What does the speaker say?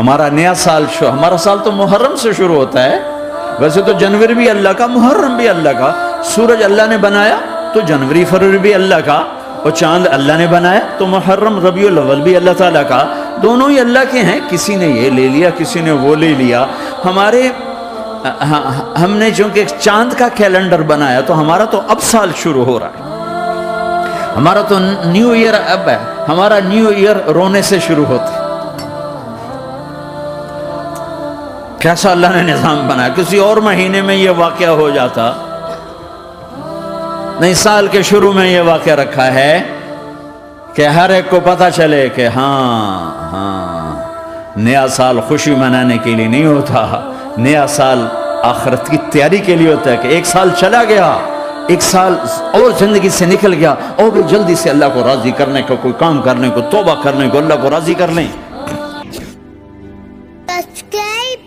ہمارا نیا سال ہمارا سال تو محرم سے شروع ہوتا ہے. ویسے تو جنوری بھی اللہ کا، محرم بھی اللہ کا. سورج اللہ نے بنایا تو جنوری فروری بھی اللہ کا، اور چاند اللہ نے بنایا تو محرم ربیع الاول بھی اللہ تعالیٰ کا. دونوں ہی اللہ کے ہیں. کسی نے یہ لے لیا، کسی نے وہ لے لیا. ہم نے چونکہ چاند کا کیلنڈر بنایا تو ہمارا تو اب سال شروع ہو رہا ہے. ہمارا تو نیو ایئر اب ہے. ہمارا نیو ایئر رونے سے شروع ہوتا ہے. کیسا اللہ نے نظام بنایا. کسی اور مہینے میں یہ واقعہ ہو جاتا. نہیں، سال کے شروع میں یہ واقعہ رکھا ہے کہ ہر ایک کو پتہ چلے کہ ہاں نیا سال خوشی منانے کے لیے نہیں ہوتا. نیا سال آخرت کی تیاری کے لیے ہوتا ہے کہ ایک سال چلا گیا، ایک سال اور زندگی سے نکل گیا، اور بھی جلدی سے اللہ کو راضی کرنے کو، کوئی کام کرنے کو، توبہ کرنے کو، اللہ کو راضی کر لیں. Subscribe.